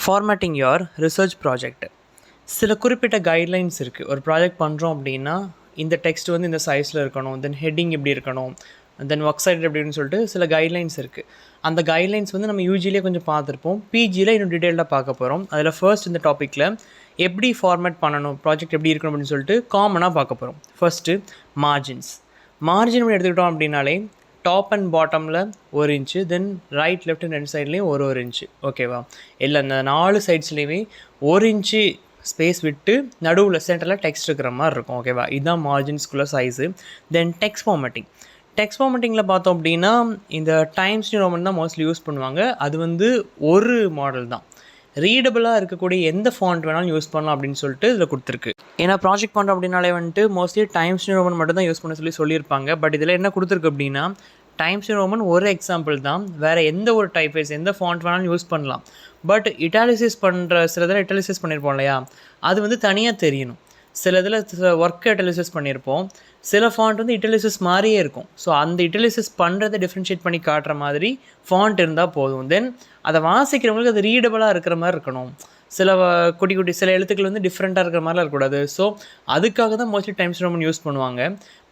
Formatting your research project. சில குறிப்பிட்ட guidelines இருக்குது. ஒரு ப்ராஜெக்ட் பண்ணுறோம் அப்படின்னா இந்த டெக்ஸ்ட் வந்து இந்த சைஸில் இருக்கணும், தென் ஹெட்டிங் எப்படி இருக்கணும், தென் ஒர்க் சைட் எப்படின்னு சொல்லிட்டு சில கைட்லைன்ஸ் இருக்குது. அந்த கைட்லைன்ஸ் வந்து நம்ம யூஜிலே கொஞ்சம் பார்த்துருப்போம். பிஜியில் இன்னும் டீட்டெயில்டாக பார்க்க போகிறோம். அதில் ஃபர்ஸ்ட் இந்த டாப்பிக்கில் எப்படி ஃபார்மேட் பண்ணணும், ப்ராஜெக்ட் எப்படி இருக்கணும் அப்படின்னு சொல்லிட்டு காமனாக பார்க்க போகிறோம். First margins. மார்ஜின் எடுத்துக்கிட்டோம் அப்படின்னாலே டாப் அண்ட் பாட்டமில் 1 inch, then right left and ரெண்டு சைட்லேயும் ஒரு இன்ச்சு. ஓகேவா? இல்லை அந்த 4 சைட்ஸ்லேயுமே 1 இன்ச்சு ஸ்பேஸ் விட்டு நடுவில் சென்டரில் டெக்ஸ்ட் இருக்கிற மாதிரி இருக்கும். ஓகேவா? இதுதான் மார்ஜின்ஸ்குள்ள சைஸு. தென் டெக்ஸ்ட் ஃபார்மேட்டிங். டெக்ஸ்ட் ஃபார்மேட்டிங்கில் பார்த்தோம் அப்படின்னா இந்த டைம்ஸ் நியூ ரோமன் தான் மோஸ்ட்லி யூஸ் பண்ணுவாங்க. அது வந்து ஒரு மாடல் தான். ரீடபுளாக இருக்கக்கூடிய எந்த ஃபாண்ட் வேணாலும் யூஸ் பண்ணலாம் அப்படின்னு சொல்லிட்டு இதில் கொடுத்துருக்கு. ஏன்னா ப்ராஜெக்ட் பண்ணுறோம் அப்படின்னாலே வந்துட்டு மோஸ்ட்லி டைம்ஸ் நியூ ரோமன் மட்டும் தான் யூஸ் பண்ண சொல்லியிருப்பாங்க. பட் இதில் என்ன கொடுத்துருக்கு அப்படின்னா டைம்ஸ் நியூ ரோமன் ஒரு எக்ஸாம்பிள் தான். வேறு எந்த ஒரு டைப்வைஸ் எந்த ஃபாண்ட் வேணாலும் யூஸ் பண்ணலாம். பட் இட்டாலிசிஸ் பண்ணுற சில இதில் இட்டாலிசிஸ் பண்ணியிருப்போம் இல்லையா, அது வந்து தனியாக தெரியணும். சில இதில் ஒர்க் இட்டாலிசிஸ் பண்ணியிருப்போம், சில ஃபாண்ட் வந்து இட்டாலிசிஸ் மாதிரியே இருக்கும். ஸோ அந்த இட்டாலிசிஸ் பண்ணுறதை டிஃப்ரென்ஷியேட் பண்ணி காட்டுற மாதிரி ஃபாண்ட் இருந்தால் போதும். தென் அதை வாசிக்கிறவங்களுக்கு அது ரீடபுளாக இருக்கிற மாதிரி இருக்கணும். சில குட்டி குட்டி சில எழுத்துக்கள் வந்து டிஃப்ரெண்ட்டாக இருக்கிற மாதிரிலாம் இருக்கக்கூடாது. ஸோ அதுக்காக தான் மோஸ்ட்லி டைம்ஸ் ரோமன் யூஸ் பண்ணுவாங்க.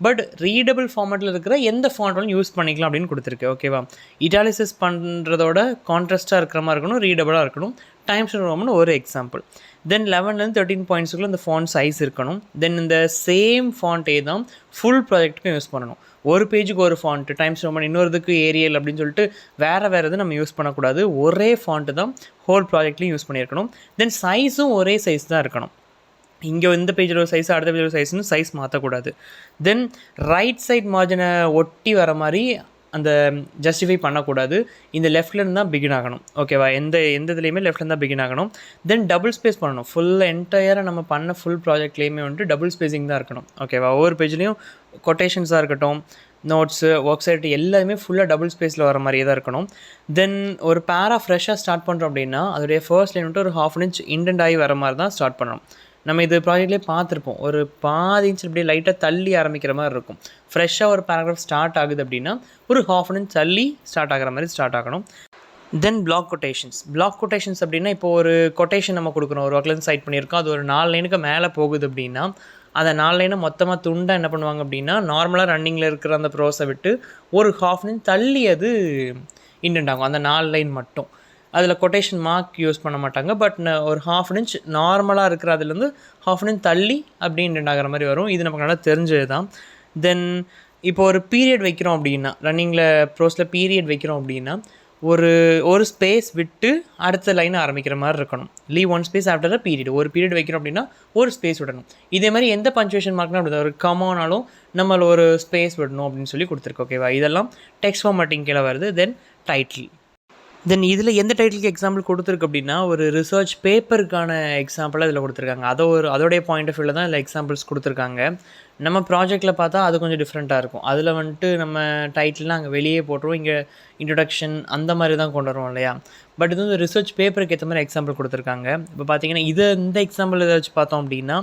பட் ரீடபிள் ஃபார்மேட்டில் இருக்கிற எந்த ஃபாண்ட்டும் யூஸ் பண்ணிக்கலாம் அப்படின்னு கொடுத்துருக்கு. ஓகேவா? இட்டாலிசிஸ் பண்ணுறதோட கான்ட்ராஸ்ட்டாக இருக்கிற மாதிரி இருக்கணும், ரீடபுளாக இருக்கணும். டைம்ஸ் ரோமன் ஒரு எக்ஸாம்பிள். தென் 11 13 பாயிண்ட்ஸுக்குள்ள இந்த ஃபாண்ட் சைஸ் இருக்கணும். தென் இந்த சேம் ஃபாண்ட்டே தான் ஃபுல் ப்ராஜெக்ட்டுக்கும் யூஸ் பண்ணணும். ஒரு பேஜுக்கு ஒரு ஃபாண்ட்டு டைம்ஸ் ரோமன், இன்னொருதுக்கு ஏரியல் அப்படின்னு சொல்லிட்டு வேறு இது நம்ம யூஸ் பண்ணக்கூடாது. ஒரே ஃபாண்ட்டு தான் ஹோல் ப்ராஜெக்ட்லையும் யூஸ் பண்ணியிருக்கணும். தென் சைஸும் ஒரே சைஸ் தான் இருக்கணும். இங்கே இந்த பேஜில் ஒரு சைஸ் அடுத்த பேஜில் ஒரு சைஸ்னு சைஸ் மாற்றக்கூடாது. தென் ரைட் சைட் மார்ஜினை ஒட்டி வர மாதிரி அந்த ஜஸ்டிஃபை பண்ணக்கூடாது. இந்த லெஃப்ட்லேருந்து தான் பிகின் ஆகணும். ஓகேவா? எந்த இதுலேயுமே லெஃப்ட்லேருந்து தான் பிகின் ஆகணும். தென் டபுள் ஸ்பேஸ் பண்ணணும். ஃபுல் என்டையராக நம்ம பண்ண ஃபுல் ப்ராஜெக்ட்லேயுமே வந்துட்டு டபுள் ஸ்பேஸிங் தான் இருக்கணும். ஓகேவா? ஒவ்வொரு பேஜ்லேயும் கொட்டேஷன்ஸாக இருக்கட்டும், நோட்ஸு, ஒர்க் சைட் எல்லாமே ஃபுல்லாக டபுள் ஸ்பேஸில் வர மாதிரியே தான் இருக்கணும். தென் ஒரு பேரா ஃப்ரெஷ்ஷாக ஸ்டார்ட் பண்ணுறோம் அப்படின்னா அதோடைய ஃபர்ஸ்ட் லைன் வந்துட்டு ஒரு 1/2 inch இண்டென்ட் ஆகி வர மாதிரி தான் ஸ்டார்ட் பண்ணணும். நம்ம இது ப்ராஜெக்ட்லேயே பார்த்துருப்போம். ஒரு பாதி இன்ச் அப்படியே லைட்டாக தள்ளி ஆரம்பிக்கிற மாதிரி இருக்கும். ஃப்ரெஷ்ஷாக ஒரு பேராகிராஃப் ஸ்டார்ட் ஆகுது அப்படின்னா ஒரு 1/2 inch தள்ளி ஸ்டார்ட் ஆகிற மாதிரி ஸ்டார்ட் ஆகணும். Then black quotations. Black quotations அப்படின்னா இப்போ ஒரு கொட்டேஷன் நம்ம கொடுக்குறோம், ஒரு ஒர்க்லேருந்து சைட் பண்ணியிருக்கோம், அது ஒரு 4 லைனுக்கு மேலே போகுது அப்படின்னா அந்த 4 லைனை மொத்தமாக துண்டாக என்ன பண்ணுவாங்க அப்படின்னா நார்மலாக ரன்னிங்கில் இருக்கிற அந்த ப்ரோஸை விட்டு ஒரு 1/2 inch தள்ளி அது இண்டென்ட் ஆகும். அந்த 4 லைன் மட்டும் அதில் கொட்டேஷன் மார்க் யூஸ் பண்ண மாட்டாங்க. பட் ஒரு 1/2 inch நார்மலாக இருக்கிற அதுலேருந்து 1/2 inch தள்ளி அப்படி இண்டென்ட் ஆகிற மாதிரி வரும். இது நமக்கு நல்லா தெரிஞ்சது தான். தென் இப்போ ஒரு பீரியட் வைக்கிறோம் அப்படின்னா ரன்னிங்கில் ப்ரோஸில் பீரியட் வைக்கிறோம் அப்படின்னா ஒரு ஸ்பேஸ் விட்டு அடுத்த லைனை ஆரம்பிக்கிற மாதிரி இருக்கணும். Leave 1 space after period. ஒரு பீரியட் வைக்கிறோம் அப்படின்னா ஒரு ஸ்பேஸ் விடணும். இதே மாதிரி எந்த பஞ்சுவேஷன் மார்க்னா அப்படி ஒரு கமானாலும் நம்ம ஒரு ஸ்பேஸ் விடணும் அப்படின்னு சொல்லி கொடுத்துருக்கு. ஓகேவா? இதெல்லாம் டெக்ஸ்ட் ஃபார்மேட்டிங் கீழே வருது. தென் டைட்டில். தென் இதில் எந்த டைட்டிலுக்கு எக்ஸாம்பிள் கொடுத்துருக்கு அப்படின்னா ஒரு ரிசர்ச் பேப்பருக்கான எக்ஸாம்பிளாக இதில் கொடுத்துருக்காங்க. அதோடைய பாயிண்ட் ஆஃப் வியூவில் தான் இதில் எக்ஸாம்பிள்ஸ் கொடுத்துருக்காங்க. நம்ம ப்ராஜெக்டில் பார்த்தா அது கொஞ்சம் டிஃப்ரெண்ட்டாக இருக்கும். அதில் வந்துட்டு நம்ம டைட்டில்லாம் அங்கே வெளியே போட்டுருவோம், இங்கே இன்ட்ரொடக்ஷன் அந்த மாதிரி தான் கொண்டு வருவோம் இல்லையா. பட் இது வந்து ரிசர்ச் பேப்பருக்கு ஏற்ற மாதிரி எக்ஸாம்பிள் கொடுத்துருக்காங்க. இப்போ பார்த்தீங்கன்னா இந்த எக்ஸாம்பிள் இதை வச்சு பார்த்தோம் அப்படின்னா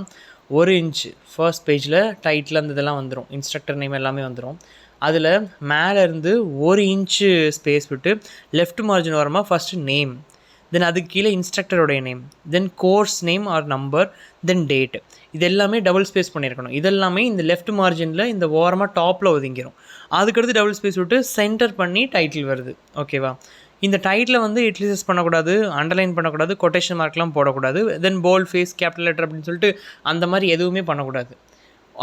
1 inch ஃபர்ஸ்ட் பேஜில் டைட்டில் அந்த இதெல்லாம் வந்துடும், இன்ஸ்ட்ரக்டர் நேம் எல்லாமே வந்துடும். அதில் மேலே இருந்து 1 inch ஸ்பேஸ் விட்டு லெஃப்ட் மார்ஜின் வரமா ஃபஸ்ட்டு நேம், தென் அதுக்கு கீழே இன்ஸ்ட்ரக்டருடைய name, then course name or number, then date. இது எல்லாமே டபுள் ஸ்பேஸ் பண்ணியிருக்கணும். இதெல்லாமே இந்த லெஃப்ட் மார்ஜினில் இந்த ஓரமாக டாப்பில் ஒதுங்கிடும். அதுக்கடுத்து டபுள் ஸ்பேஸ் விட்டு சென்டர் பண்ணி டைட்டில் வருது. ஓகேவா? இந்த டைட்டில் வந்து இட்லிசஸ் பண்ணக்கூடாது, அண்டர்லைன் பண்ணக்கூடாது, கொட்டேஷன் மார்க்லாம் போடக்கூடாது, தென் போல்ட் ஃபேஸ் கேபிட்டல் லெட்டர் அப்படின்னு சொல்லிட்டு அந்த மாதிரி எதுவுமே பண்ணக்கூடாது.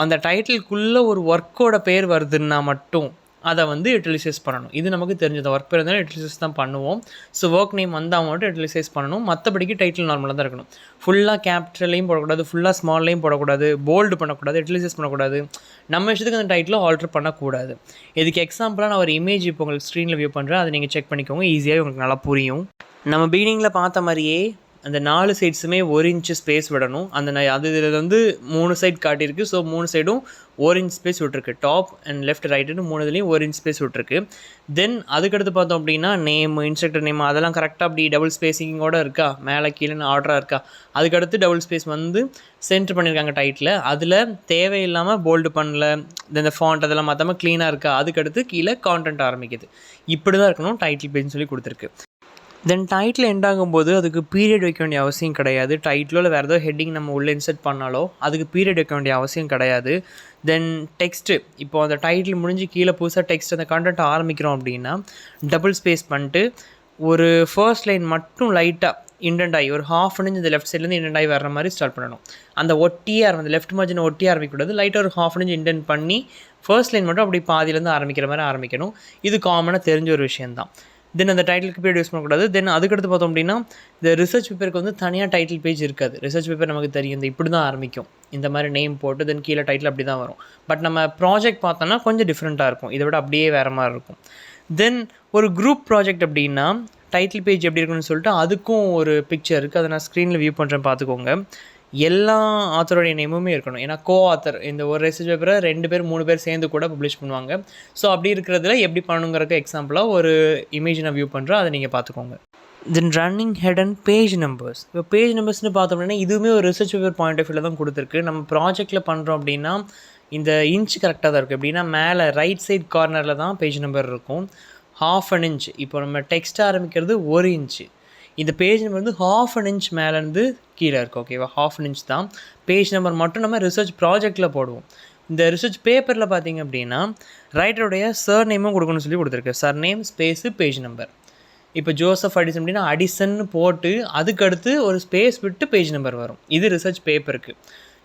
அந்த டைட்டிலுக்குள்ளே ஒரு ஒர்க்கோட பேர் வருதுன்னா மட்டும் அதை வந்து யூட்டிலைசைஸ் பண்ணணும். இது நமக்கு தெரிஞ்சது. ஒர்க் பேர் இருந்தாலும் யூட்டிலைசைஸ் தான் பண்ணுவோம். ஸோ ஒர்க் நேம் வந்தால் மட்டும் யூட்டிலைசைஸ் பண்ணணும். மற்றபடிக்கு டைட்டில் நார்மலாக தான் இருக்கணும். ஃபுல்லாக கேபிட்டல்லையும் போடக்கூடாது, ஃபுல்லாக ஸ்மால்லையும் போடக்கூடாது, போல்டு பண்ணக்கூடாது, யூட்டிலைசைஸ் பண்ணக்கூடாது. நம்ம இஷ்டத்துக்கு அந்த டைட்டிலும் ஆல்ட்ரு பண்ணக்கூடாது. இதுக்கு எக்ஸாம்பிளாக நான் ஒரு இமேஜ் இப்போ உங்களுக்கு ஸ்க்ரீனில் வியூ பண்ணுறேன், அதை நீங்கள் செக் பண்ணிக்கோங்க. ஈஸியாக உங்களுக்கு நல்லா புரியும். நம்ம பிகினிங்கில் பார்த்த மாதிரியே அந்த 4 சைட்ஸுமே 1 inch ஸ்பேஸ் விடணும். இதில் வந்து 3 சைட் காட்டியிருக்கு. ஸோ 3 சைடும் 1 inch ஸ்பேஸ் விட்டுருக்கு. டாப் அண்ட் லெஃப்ட் ரைட்டுன்னு 3 இதுலேயும் 1 inch ஸ்பேஸ் விட்டுருக்கு. தென் அதுக்கடுத்து பார்த்தோம் அப்படின்னா நேம், இன்ஸ்ட்ரக்டர் நேம் அதெல்லாம் கரெக்டாக அப்படி டபுள் ஸ்பேஸிங்கோடு இருக்கா, மேலே கீழேன்னு ஆர்டராக இருக்கா. அதுக்கடுத்து டபுள் ஸ்பேஸ் வந்து சென்டர் பண்ணியிருக்காங்க டைட்டில். அதில் தேவையில்லாமல் போல்டு பண்ணல, இந்த ஃபாண்ட் அதெல்லாம் மாற்றாமல் க்ளீனாக இருக்கா. அதுக்கடுத்து கீழே கான்டென்ட் ஆரம்பிக்குது. இப்படி தான் இருக்கணும் டைட்டில் பேஜ்னு சொல்லி கொடுத்துருக்கு. தென் டைட்டில் எண்ட் ஆகும்போது அதுக்கு பீரியட் வைக்க வேண்டிய அவசியம் கிடையாது. டைட்டிலோ இல்லை வேறு ஏதோ ஹெட்டிங் நம்ம உள்ளே இன்சர்ட் பண்ணாலோ அதுக்கு பீரியட் வைக்க வேண்டிய அவசியம் கிடையாது. தென் டெக்ஸ்ட்டு, இப்போது அந்த டைட்டில் முடிஞ்சு கீழே புதுசாக டெக்ஸ்ட் அந்த கண்டென்ட் ஆரம்பிக்கிறோம் அப்படின்னா டபுள் ஸ்பேஸ் பண்ணிட்டு ஒரு ஃபர்ஸ்ட் லைன் மட்டும் லைட்டாக இண்டென்ட் ஆகி ஒரு ½ inch இந்த லெஃப்ட் சைட்லேருந்து இண்டென்ட் ஆகி வர்ற மாதிரி ஸ்டார்ட் பண்ணணும். அந்த அந்த லெஃப்ட் மார்ஜின் ஒட்டியே ஆரம்பிக்கக்கூடாது. லைட்டாக ஒரு ½ inch இண்டென்ட் பண்ணி ஃபர்ஸ்ட் லைன் மட்டும் அப்படி பாதியிலேருந்து ஆரம்பிக்கிற மாதிரி ஆரம்பிக்கணும். இது காமனாக தெரிஞ்ச ஒரு விஷயந்தான். தென் அந்த டைட்டிலுக்கு பீரியட் யூஸ் பண்ணக்கூடாது. தென் அதுக்கடுத்து பார்த்தோம் அப்படின்னா இந்த ரிசர்ச் பேப்பருக்கு வந்து தனியாக டைட்டில் பேஜ் இருக்காது. ரிசர்ச் பேப்பர் நமக்கு தெரியும், இந்த இப்படி தான் ஆரம்பிக்கும், இந்த மாதிரி நேம் போட்டு தென் கீழே டைட்டில் அப்படி தான் வரும். பட் நம்ம ப்ராஜெக்ட் பார்த்தோன்னா கொஞ்சம் டிஃப்ரெண்ட்டாக இருக்கும், இதை விட அப்படியே வேறு மாதிரி இருக்கும். தென் ஒரு குரூப் ப்ராஜெக்ட் அப்படின்னா டைட்டில் பேஜ் எப்படி இருக்குன்னு சொல்லிட்டு அதுக்கும் ஒரு பிக்சர் இருக்குது. அதை நான் ஸ்க்ரீனில் வியூ பண்ணுறேன், பார்த்துக்கோங்க. எல்லா ஆத்தரோடைய நேமுமே இருக்கணும். ஏன்னா ஆத்தர் இந்த ஒரு ரிசர்ச் பேப்பரை 2 பேர் 3 பேர் சேர்ந்து கூட பப்ளிஷ் பண்ணுவாங்க. ஸோ அப்படி இருக்கிறதுல எப்படி பண்ணணுங்கிறக்கு எக்ஸாம்பிளாக ஒரு இமேஜ் நான் வியூ பண்ணுறேன், அதை நீங்கள் பார்த்துக்கோங்க. Then running head and page numbers. இப்போ பேஜ் நம்பர்ஸ்னு பார்த்தோம் அப்படின்னா இதுவுமே ஒரு ரிசர்ச் பேப்பர் பாயிண்ட் ஆஃப் வியூவில் தான் கொடுத்துருக்கு. நம்ம ப்ராஜெக்ட்டில் பண்ணுறோம் அப்படின்னா இந்த இன்ச் கரெக்டாக தான் இருக்குது. எப்படின்னா மேலே ரைட் சைட் கார்னரில் தான் பேஜ் நம்பர் இருக்கும். ½ inch. இப்போ நம்ம டெக்ஸ்ட் ஆரம்பிக்கிறது 1 inch. இந்த பேஜ் நம்பர் வந்து ½ inch மேலேருந்து கீழே இருக்குது. ஓகேவா, ½ inch தான் பேஜ் நம்பர். மட்டும் நம்ம ரிசர்ச் ப்ராஜெக்டில் போடுவோம். இந்த ரிசர்ச் பேப்பரில் பார்த்திங்க அப்படின்னா ரைட்டருடைய சர்நேமும் கொடுக்கணும்னு சொல்லி கொடுத்துருக்கு. Surname space page number. இப்போ ஜோசப் அடிசன் அப்படின்னா அடிசன்னு போட்டு அதுக்கடுத்து ஒரு ஸ்பேஸ் விட்டு பேஜ் நம்பர் வரும். இது ரிசர்ச் பேப்பருக்கு.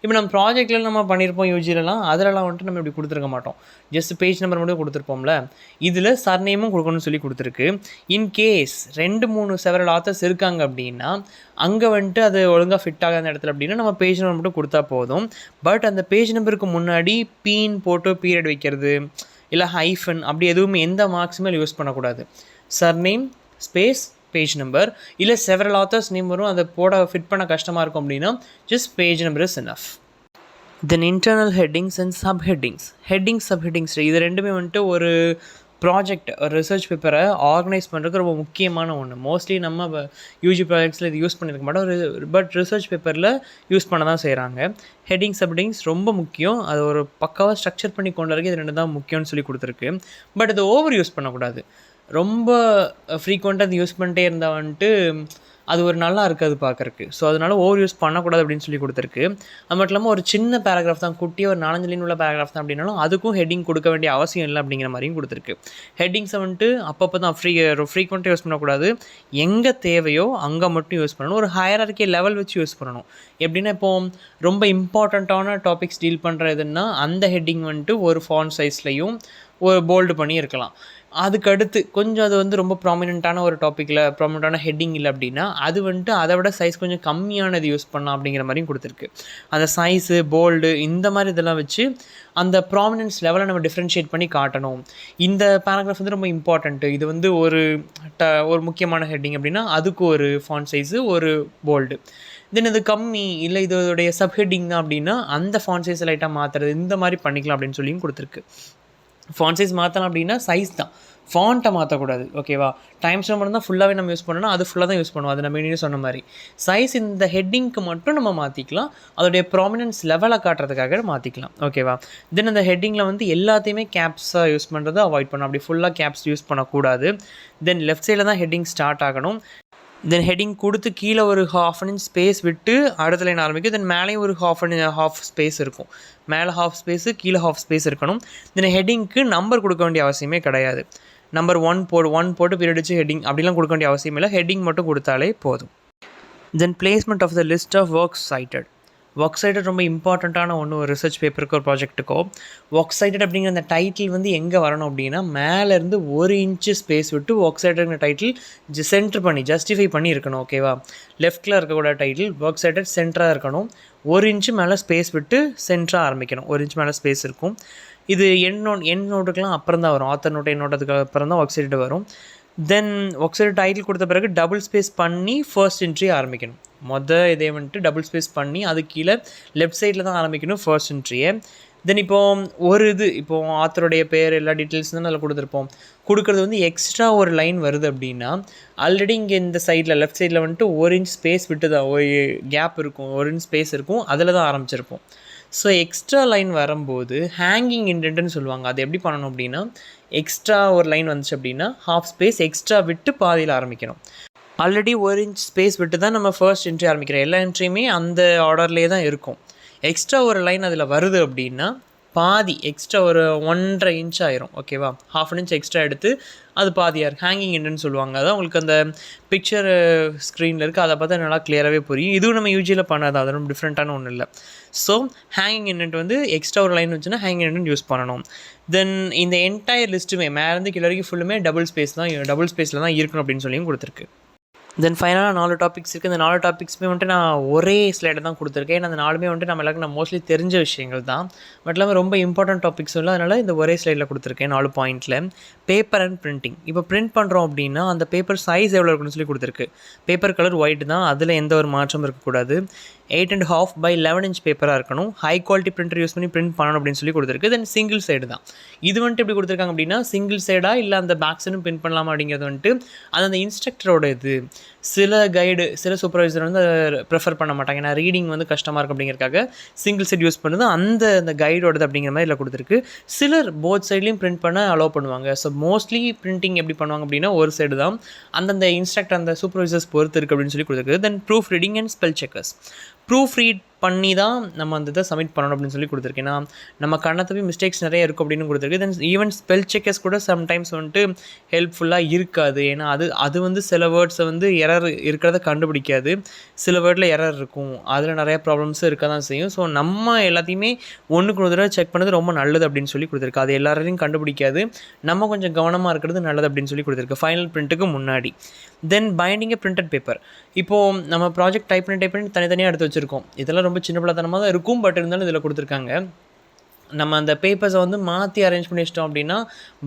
இப்போ நம்ம ப்ராஜெக்டில் நம்ம பண்ணியிருப்போம் யூஜிலலாம், அதிலலாம் வந்துட்டு நம்ம இப்படி கொடுத்துருக்க மாட்டோம். ஜஸ்ட் பேஜ் நம்பர் மட்டும் கொடுத்துருப்போம்ல. இதில் சர்நேமும் கொடுக்கணும்னு சொல்லி கொடுத்துருக்கு. இன்கேஸ் 2-3 செவரல் ஆத்தர்ஸ் இருக்காங்க அப்படின்னா அங்கே வந்துட்டு அது ஒழுங்காக ஃபிட் ஆகாத இடத்துல அப்படின்னா நம்ம பேஜ் நம்பர் மட்டும் கொடுத்தா போதும். பட் அந்த பேஜ் நம்பருக்கு முன்னாடி பீன் போட்டு பீரியட் வைக்கிறது இல்லை ஹைஃபன் அப்படி எதுவுமே எந்த மார்க்ஸுமே யூஸ் பண்ணக்கூடாது. சர்நேம் ஸ்பேஸ் பேஜ் நம்பர் இல்லை செவரல் ஆத்தர்ஸ் நேம் வரும், அதை போட ஃபிட் பண்ண கஷ்டமாக இருக்கும் அப்படின்னா just page number is enough. Then internal headings and sub headings. Sub headings இது ரெண்டுமே வந்துட்டு ஒரு ப்ராஜெக்ட் ஒரு ரிசர்ச் பேப்பரை ஆர்கனைஸ் பண்ணுறதுக்கு ரொம்ப முக்கியமான ஒன்று. மோஸ்ட்லி நம்ம யூஜி ப்ராஜெக்ட்ஸில் இது யூஸ் பண்ணியிருக்க மாட்டோம், பட் ரிசர்ச் பேப்பரில் யூஸ் பண்ண தான் செய்கிறாங்க. சப் ஹெட்டிங்ஸ் ரொம்ப முக்கியம். அது ஒரு பக்காவாக ஸ்ட்ரக்சர் பண்ணி கொண்டு வரக்கு இது 2 தான் முக்கியம்னு சொல்லி கொடுத்துருக்கு. பட் அது ஓவர் யூஸ் பண்ணக்கூடாது. ரொம்ப ஃப்ரீக்வெண்ட்டாக அது யூஸ் பண்ணிட்டே இருந்தால் வந்துட்டு அது ஒரு நல்லா இருக்காது பார்க்குறக்கு. ஸோ அதனால் ஓவர் யூஸ் பண்ணக்கூடாது அப்படின்னு சொல்லி கொடுத்துருக்கு. அது மட்டும் இல்லாமல் ஒரு சின்ன பேராகிராஃப் தான், குட்டியாக ஒரு 4-5 லைன் உள்ள பேராகிராஃப் தான் அப்படின்னாலும் அதுக்கும் ஹெட்டிங் கொடுக்க வேண்டிய அவசியம் இல்லை அப்படிங்கிற மாதிரியும் கொடுத்துருக்கு. ஹெட்டிங்ஸை வந்துட்டு அப்பப்போ தான் ஃப்ரீக்வெண்ட்டாக யூஸ் பண்ணக்கூடாது. எங்கே தேவையோ அங்கே மட்டும் யூஸ் பண்ணணும். ஒரு ஹையரார்கி லெவல் வச்சு யூஸ் பண்ணணும். எப்படின்னா இப்போது ரொம்ப இம்பார்ட்டண்ட்டான டாபிக்ஸ் டீல் பண்ணுறதுன்னா அந்த ஹெட்டிங் வந்துட்டு ஒரு ஃபாண்ட் சைஸ்லையும் ஒரு போல்டு பண்ணி இருக்கலாம். அதுக்கடுத்து கொஞ்சம் அது வந்து ரொம்ப ப்ராமினெண்ட்டான ஒரு டாப்பிக்கில் ப்ராமினெண்ட்டான ஹெட்டிங் இல்லை அப்படின்னா அது வந்துட்டு அதை விட சைஸ் கொஞ்சம் கம்மியானது யூஸ் பண்ணலாம் அப்படிங்கிற மாதிரியும் கொடுத்துருக்கு. அந்த சைஸு போல்டு இந்த மாதிரி இதெல்லாம் வச்சு அந்த ப்ராமினன்ஸ் லெவலை நம்ம டிஃப்ரென்ஷியேட் பண்ணி காட்டணும். இந்த பேராகிராஃப் வந்து ரொம்ப இம்பார்ட்டண்ட்டு, இது வந்து ஒரு முக்கியமான ஹெட்டிங் அப்படின்னா அதுக்கு ஒரு ஃபாண்ட் சைஸு ஒரு போல்டு. தென் இது கம்மி இல்லை இதோடைய சப் ஹெட்டிங் தான் அப்படின்னா அந்த ஃபாண்ட் சைஸை லைட்டாக மாற்றுறது இந்த மாதிரி பண்ணிக்கலாம் அப்படின்னு சொல்லியும் கொடுத்துருக்கு. ஃபாண்ட் சைஸ் மாற்றலாம் அப்படின்னா சைஸ் தான், ஃபாண்ட்டை மாற்றக்கூடாது. ஓகேவா, டைம்ஸ் நம்பர் தான் ஃபுல்லாகவே நம்ம யூஸ் பண்ணோன்னா அது ஃபுல்லாக தான் யூஸ் பண்ணுவோம். அது நம்ம இன்னும் சொன்ன மாதிரி சைஸ் இந்த ஹெட்டிங்க்கு மட்டும் நம்ம மாற்றிக்கலாம், அதோடைய ப்ராமினன்ஸ் லெவலை காட்டுறதுக்காக மாற்றிக்கலாம். ஓகேவா, தென் அந்த ஹெட்டிங்கில் வந்து எல்லாத்தையுமே கேப்ஸாக யூஸ் பண்ணுறதை அவாய்ட் பண்ணணும். அப்படி ஃபுல்லாக கேப்ஸ் யூஸ் பண்ணக்கூடாது. தென் லெஃப்ட் சைடில் தான் ஹெட்டிங் ஸ்டார்ட் ஆகணும். தென் ஹெட்டிங் கொடுத்து கீழே ஒரு ½ inch ஸ்பேஸ் விட்டு அடுத்த லைன் ஆரம்பிக்கும். தென் மேலேயும் ஒரு ½ ஸ்பேஸ் இருக்கும். மேலே ½ ஸ்பேஸு கீழே ½ ஸ்பேஸ் இருக்கணும். தென் ஹெட்டிங்க்கு நம்பர் கொடுக்க வேண்டிய அவசியமே கிடையாது. நம்பர் 1 போட்டு பீரியட் வச்சு ஹெட்டிங் அப்படிலாம் கொடுக்க வேண்டிய அவசியம் இல்லை. ஹெட்டிங் மட்டும் கொடுத்தாலே போதும். Then placement of the list of works cited. Work cited ரொம்ப இம்பார்ட்டண்ட்டான ஒன்று ஒரு ரிசர்ச் பேப்பருக்கு ஒரு ப்ராஜெக்ட்டுக்கோ. ஒர்க் சைட்டட் அப்படிங்கிற அந்த டைட்டில் வந்து எங்கே வரணும் அப்படின்னா மேலேருந்து 1 inch ஸ்பேஸ் விட்டு ஒர்க் சைட்டட்ங்கிற டைட்டில் சென்டர் பண்ணி ஜஸ்டிஃபை பண்ணி இருக்கணும். ஓகேவா, லெஃப்ட்டில் இருக்கக்கூட டைட்டில் ஒர்க் சைட்டட் சென்டராக இருக்கணும். 1 inch மேலே ஸ்பேஸ் விட்டு சென்டராக ஆரம்பிக்கணும். 1 inch மேலே ஸ்பேஸ் இருக்கும். இது என் நோட்டுக்கெலாம் அப்புறம் தான் வரும். ஆத்தர் நோட்டு என் நோட்டத்துக்கு அப்புறம் தான் ஒர்க் சைட்டட் வரும். தென் ஒர்க் சைட் டைட்டில் கொடுத்த பிறகு டபுள் ஸ்பேஸ் பண்ணி ஃபர்ஸ்ட் என்ட்ரி ஆரம்பிக்கணும். இதே வந்துட்டு டபுள் ஸ்பேஸ் பண்ணி அது கீழே லெஃப்ட் சைடில் தான் ஆரம்பிக்கணும் ஃபர்ஸ்ட் என்ட்ரியை. தென் இப்போது ஆத்தருடைய பேர் எல்லா டீட்டெயில்ஸ் தான் அதில் கொடுக்குறது வந்து எக்ஸ்ட்ரா ஒரு லைன் வருது அப்படின்னா ஆல்ரெடி இங்கே இந்த சைடில் லெஃப்ட் சைடில் வந்துட்டு 1 inch ஸ்பேஸ் விட்டு தான் ஒரு கேப் இருக்கும், 1 inch ஸ்பேஸ் இருக்கும், அதில் தான் ஆரம்பிச்சிருப்போம். ஸோ எக்ஸ்ட்ரா லைன் வரும்போது ஹேங்கிங் இண்டென்ட்னு சொல்லுவாங்க. அது எப்படி பண்ணணும் அப்படின்னா எக்ஸ்ட்ரா ஒரு லைன் வந்துச்சு அப்படின்னா ½ ஸ்பேஸ் எக்ஸ்ட்ரா விட்டு பாதியில் ஆரம்பிக்கணும். ஆல்ரெடி 1 இன்ச் ஸ்பேஸ் விட்டு தான் நம்ம ஃபர்ஸ்ட் என்ட்ரி ஆரம்பிக்கிறோம். எல்லா என்ட்ரியுமே அந்த ஆர்டர்லேயே தான் இருக்கும். எக்ஸ்ட்ரா ஒரு லைன் அதில் வருது அப்படின்னா பாதி எக்ஸ்ட்ரா ஒரு 1.5 இன்ச் ஆயிரும். ஓகேவா, 1/2 இன்ச் எக்ஸ்ட்ரா எடுத்து அது பாதியார் ஹேங்கிங் இன்ட்னு சொல்லுவாங்க. அதான் உங்களுக்கு அந்த பிக்சர் ஸ்க்ரீனில் இருக்குது, அதை பார்த்தா நல்லா கிளியராகவே புரியும். இதுவும் நம்ம யூஜியில் பண்ணாது, அது ரொம்ப டிஃப்ரெண்ட்டான ஒன்றும் இல்லை. ஸோ ஹேங்கிங் இன்ட் வந்து எக்ஸ்ட்ரா ஒரு லைன் வச்சுன்னா ஹேங்கிங் இன்ட் யூஸ் பண்ணணும். தென் இந்த என்டையர் லிஸ்ட்டுமே மேலேருந்து கீழே வரைக்கும் ஃபுல்லுமே டபுள் ஸ்பேஸில் தான் இருக்கணும் அப்படின்னு சொல்லியும் கொடுத்துருக்கு. தென் ஃபைனலாக 4 டாபிக்ஸ் இருக்குது. இந்த 4 டாபிக்ஸுமே வந்துட்டு நான் ஒரே ஸ்லைடில் தான் கொடுத்துருக்கேன். ஏன்னா அந்த 4மே வந்துட்டு நம்ம எல்லாருக்கும் நான் மோஸ்ட்லி தெரிஞ்ச விஷயங்கள் தான். பட் இல்லாமல் ரொம்ப இம்பார்ட்டன்ட் டாபிக்ஸ் இல்லை, அதனால் இந்த ஒரே ஸ்லைடில் கொடுத்துருக்கேன் 4 பாயிண்ட்டில். Paper and printing. இப்போ பிரிண்ட் பண்ணுறோம் அப்படின்னா அந்த பேப்பர் சைஸ் எவ்வளோ இருக்குன்னு சொல்லி கொடுத்துருக்கு. பேப்பர் கலர் ஒயிட் தான், அதில் எந்த ஒரு மாற்றம் இருக்கக்கூடாது. 8.5 by 11 inch பேப்பராக இருக்கணும். ஹை குவாலிட்டி பிரிண்டர் யூஸ் பண்ணி பிரிண்ட் பண்ணணும் அப்படின்னு சொல்லி கொடுத்துருக்கு. தென் சிங்கிள் சைடு தான். இது வந்துட்டு எப்படி கொடுத்துருக்காங்க அப்படின்னா சிங்கிள் சைடாக இல்லை அந்த பேக் சைடும் பிரிண்ட் பண்ணலாமா அப்படிங்கிறது வந்துட்டு அது அந்த இன்ஸ்ட்ரக்டரோட இது. சில சூப்பர்வைசர் வந்து ப்ரிஃபர் பண்ண மாட்டாங்க, ஏன்னா ரீடிங் வந்து கஷ்டமாக இருக்குது அப்படிங்கிறதுக்காக சிங்கிள் சைட் யூஸ் பண்ணுறது அந்த கைடோடது அப்படிங்கிற மாதிரி இதில் கொடுத்துருக்கு. சிலர் போத் சைட்லேயும் பிரிண்ட் பண்ண அலோவ் பண்ணுவாங்க. ஸோ மோஸ்ட்லி பிரிண்டிங் எப்படி பண்ணுவாங்க அப்படின்னா ஒரு சைடு தான், அந்தந்த இன்ஸ்ட்ரக்டர் அந்த சூப்பர்வைசர்ஸ் பொறுத்து இருக்குது அப்படின்னு சொல்லி கொடுத்துருக்கு. Then proofreading and spell checkers. Proofread பண்ணி தான் நம்ம அந்த இதை சப்மிட் பண்ணணும் அப்படின்னு சொல்லி கொடுத்துருக்கேன். ஏன்னா நம்ம கண்ணத்தப்பி மிஸ்டேக்ஸ் நிறைய இருக்கும் அப்படின்னு கொடுத்துருக்கு. தென் ஈவன் ஸ்பெல் செக்கர்ஸ் கூட சம்டைம்ஸ் வந்துட்டு ஹெல்ப்ஃபுல்லாக இருக்காது. ஏன்னா அது வந்து சில வேர்ட்ஸை வந்து எரர் இருக்கிறத கண்டுபிடிக்காது, சில வேர்டில் எரர் இருக்கும், அதில் நிறைய ப்ராப்ளம்ஸும் இருக்க தான் செய்யும். ஸோ நம்ம எல்லாத்தையுமே ஒன்றுக்கு ஒரு தடவை செக் பண்ணது ரொம்ப நல்லது அப்படின்னு சொல்லி கொடுத்துருக்கு. அது எல்லாரையும் கண்டுபிடிக்காது, நம்ம கொஞ்சம் கவனமாக இருக்கிறது நல்லது அப்படின்னு சொல்லி கொடுத்துருக்கு ஃபைனல் பிரிண்ட்டுக்கு முன்னாடி. தென் பைண்டிங் பிரிண்டட் பேப்பர். இப்போது நம்ம ப்ராஜெக்ட் டைப் பண்ணி தனித்தனியாக எடுத்து வச்சுருக்கோம். இதெல்லாம் ரொம்ப சின்ன பிள்ளைத்தனமாக தான் இருக்கும், பட் இருந்தாலும் இதில் கொடுத்துருக்காங்க. நம்ம அந்த பேப்பர்ஸை வந்து மாற்றி அரேஞ்ச் பண்ணி வச்சிட்டோம் அப்படின்னா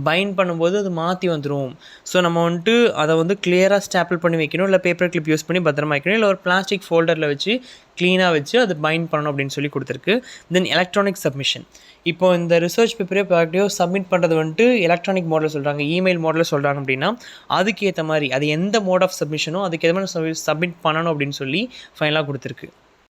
பைண்ட் பண்ணும்போது அது மாற்றி வந்துடும். ஸோ நம்ம வந்துட்டு அதை வந்து கிளியராக ஸ்டாப்பிள் பண்ணி வைக்கணும், இல்லை பேப்பர் கிளிப் யூஸ் பண்ணி பத்திரமா வைக்கணும், இல்லை ஒரு பிளாஸ்டிக் ஃபோல்டரில் வச்சு க்ளீனாக வச்சு அது பைண்ட் பண்ணணும் அப்படின்னு சொல்லி கொடுத்துருக்கு. தென் எலக்ட்ரானிக் சப்மிஷன். இப்போ இந்த ரிசர்ச் பேப்பரையோ ப்ராஜெக்டையோ சப்மிட் பண்ணுறது வந்துட்டு எலக்ட்ரானிக் மோடில் சொல்கிறாங்க, இமெயில் மோடில் சொல்கிறாங்க அப்படின்னா அதுக்கேற்ற மாதிரி அது எந்த மோட் ஆஃப் சப்மிஷனோ அதுக்கேற்ற மாதிரி சப்மிட் பண்ணணும் அப்படின்னு சொல்லி ஃபைனலாக கொடுத்துருக்கு.